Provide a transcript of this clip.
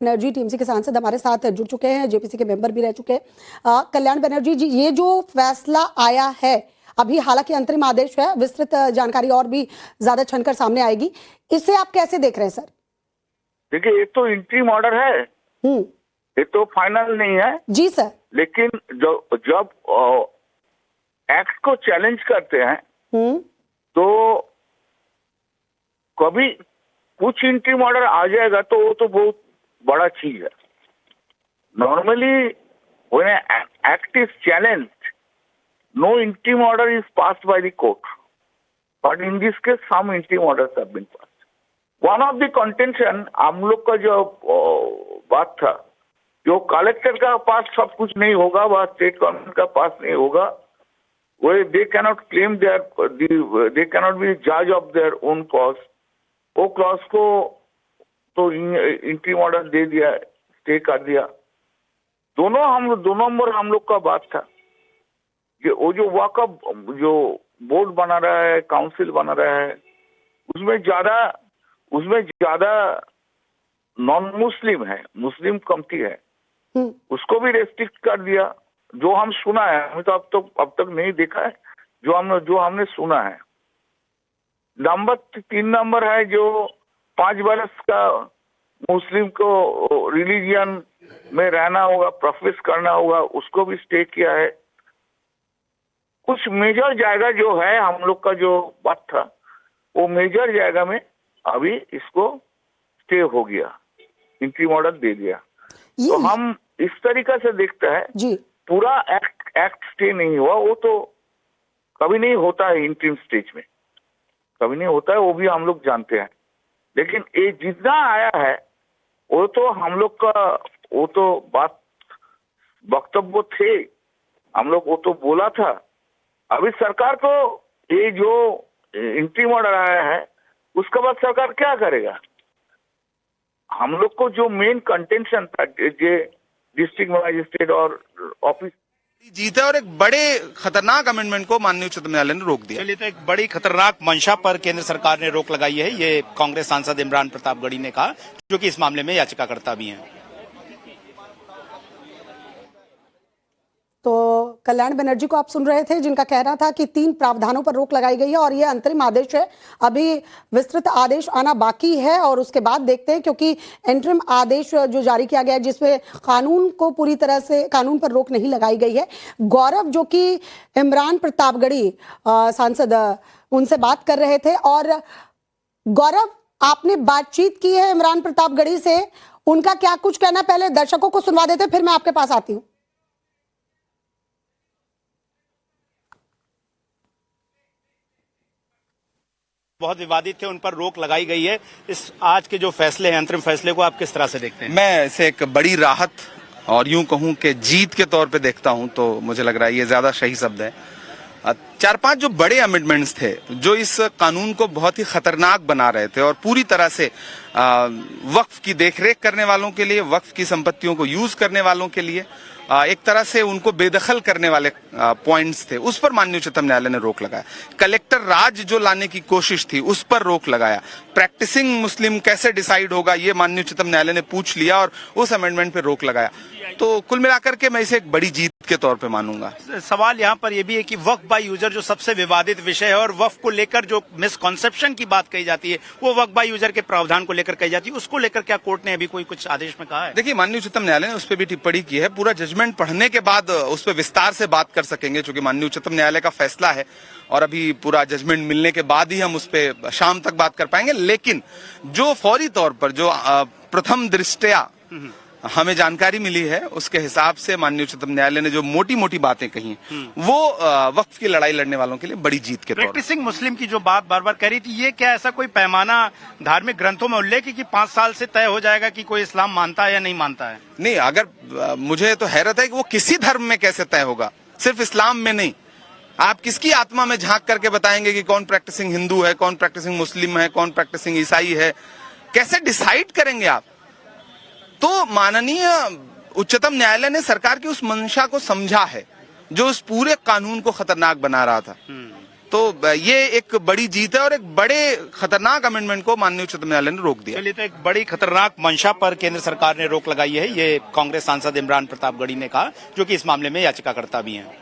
Banerjee TMC के सांसद हमारे साथ जुड़ चुके हैं, जेपीसी के मेंबर भी रह चुके हैं। कल्याण बनर्जी जी, ये जो फैसला आया है अभी, हालांकि अंतरिम आदेश है, विस्तृत जानकारी और भी ज्यादा छनकर सामने आएगी, इसे आप कैसे देख रहे हैं सर? देखिए, ये तो इंटरिम ऑर्डर है, ये तो फाइनल नहीं है जी सर। लेकिन जब एक्ट को चैलेंज करते हैं तो कभी कुछ इंटरिम ऑर्डर आ जाएगा तो वो तो बहुत बड़ा चीज है। Normally when act is challenged, no interim order is passed by the court, but in this case some interim orders have been passed. One of the contention हम लोग का जो बात था, जो कलेक्टर का पास सब कुछ नहीं होगा, वह स्टेट गवर्नमेंट का पास नहीं होगा, वो they cannot claim they cannot be जज ऑफ देयर ओन कॉज। वो क्लॉज को तो इंटरिम ऑर्डर दे दिया, स्टे कर दिया। दो नंबर हम लोग का बात था कि वो जो वक़्फ़ जो बोर्ड बना रहा है, काउंसिल बना रहा है, उसमें ज्यादा नॉन मुस्लिम है, मुस्लिम कमती है, उसको भी रेस्ट्रिक्ट कर दिया। जो हम सुना है, हमें तो अब तक नहीं देखा है, जो हमने सुना है। नंबर 3 नंबर है जो 5 बरस का मुस्लिम को रिलीजियन में रहना होगा, प्रोफेस करना होगा, उसको भी स्टे किया है। कुछ मेजर जायगा जो है हम लोग का जो बात था, वो मेजर जायगा में अभी इसको स्टे हो गया, इंटरिम ऑर्डर दे दिया। तो हम इस तरीका से देखते हैं जी, पूरा एक्ट स्टे नहीं हुआ, वो तो कभी नहीं होता है, इंटरिम स्टेज में कभी नहीं होता है, वो भी हम लोग जानते हैं। लेकिन ये जितना आया है वो तो हम लोग का, वो तो बात वक्तव्य थे, हम लोग वो तो बोला था। अभी सरकार को ये जो इंटरिम ऑर्डर आया है उसके बाद सरकार क्या करेगा? हम लोग को जो मेन कंटेंशन था, जो डिस्ट्रिक्ट मजिस्ट्रेट और ऑफिस जीत है और एक बड़े खतरनाक अमेंडमेंट को माननीय उच्चतम न्यायालय ने रोक दिया। चलिए, तो एक बड़ी खतरनाक मंशा पर केंद्र सरकार ने रोक लगाई है, ये कांग्रेस सांसद इमरान प्रतापगढ़ी ने कहा, जो कि इस मामले में याचिकाकर्ता भी हैं। तो कल्याण बनर्जी को आप सुन रहे थे, जिनका कहना था कि 3 प्रावधानों पर रोक लगाई गई है और ये अंतरिम आदेश है, अभी विस्तृत आदेश आना बाकी है और उसके बाद देखते हैं, क्योंकि इंटरिम आदेश जो जारी किया गया है जिसमें कानून को पूरी तरह से, कानून पर रोक नहीं लगाई गई है। गौरव, जो कि इमरान प्रतापगढ़ी सांसद, उनसे बात कर रहे थे, और गौरव, आपने बातचीत की है इमरान प्रतापगढ़ी से, उनका क्या कुछ कहना, पहले दर्शकों को सुनवा देते, फिर मैं आपके पास आती हूँ। बहुत विवादित थे, उन पर रोक लगाई गई है। इस आज के जो फैसले हैं, अंतरिम फैसले को आप किस तरह से देखते हैं? मैं इसे एक बड़ी राहत और यूं कहूं कि जीत के तौर पे देखता हूं, तो मुझे लग रहा है ये ज्यादा सही शब्द है। 4-5 जो बड़े अमेंडमेंट्स थे जो इस कानून को बहुत ही खतरनाक बना रहे थे और पूरी तरह से वक्फ की देखरेख करने वालों के लिए, वक्फ की संपत्तियों को यूज करने वालों के लिए एक तरह से उनको बेदखल करने वाले पॉइंट्स थे, उस पर माननीय उच्चतम न्यायालय ने रोक लगाया। कलेक्टर राज जो लाने की कोशिश थी, उस पर रोक लगाया। प्रैक्टिसिंग मुस्लिम कैसे डिसाइड होगा, ये माननीय उच्चतम न्यायालय ने पूछ लिया और उस अमेंडमेंट पर रोक लगाया। तो कुल मिलाकर के मैं इसे एक बड़ी जीत के तौर पे मानूंगा। सवाल यहाँ पर यह भी है कि वक्फ बाय यूजर जो सबसे विवादित विषय है, और वक्फ को लेकर जो मिसकॉन्सेप्शन की बात कही जाती है, वो वक्फ बाय यूजर के प्रावधान को लेकर कही जाती है, उसको लेकर क्या कोर्ट ने अभी कोई कुछ आदेश में कहा है? देखिए, माननीय उच्चतम न्यायालय ने उस पर भी टिप्पणी की है। पूरा जजमेंट पढ़ने के बाद उस पर विस्तार से बात कर सकेंगे, क्योंकि माननीय उच्चतम न्यायालय का फैसला है और अभी पूरा जजमेंट मिलने के बाद ही हम उस पर शाम तक बात कर पाएंगे। लेकिन जो फौरी तौर पर जो प्रथम दृष्टया हमें जानकारी मिली है, उसके हिसाब से माननीय उच्चतम न्यायालय ने जो मोटी मोटी बातें कही, वो वक्फ की लड़ाई लड़ने वालों के लिए बड़ी जीत के तौर पर। प्रैक्टिसिंग मुस्लिम की जो बात बार बार कह रही थी, ये क्या ऐसा कोई पैमाना धार्मिक ग्रंथों में उल्लेख है कि 5 साल से तय हो जाएगा कि कोई इस्लाम मानता है या नहीं मानता है? नहीं, अगर मुझे तो हैरत है कि वो किसी धर्म में कैसे तय होगा, सिर्फ इस्लाम में नहीं। आप किसकी आत्मा में झांक करके बताएंगे कि कौन प्रैक्टिसिंग हिंदू है, कौन प्रैक्टिसिंग मुस्लिम है, कौन प्रैक्टिसिंग ईसाई है? कैसे डिसाइड करेंगे आप? तो माननीय उच्चतम न्यायालय ने सरकार की उस मंशा को समझा है जो उस पूरे कानून को खतरनाक बना रहा था। तो ये एक बड़ी जीत है और एक बड़े खतरनाक अमेंडमेंट को माननीय उच्चतम न्यायालय ने रोक दिया। चलिए, तो एक बड़ी खतरनाक मंशा पर केंद्र सरकार ने रोक लगाई है, ये कांग्रेस सांसद इमरान प्रताप गढ़ी ने कहा, जो कि इस मामले में याचिकाकर्ता भी हैं।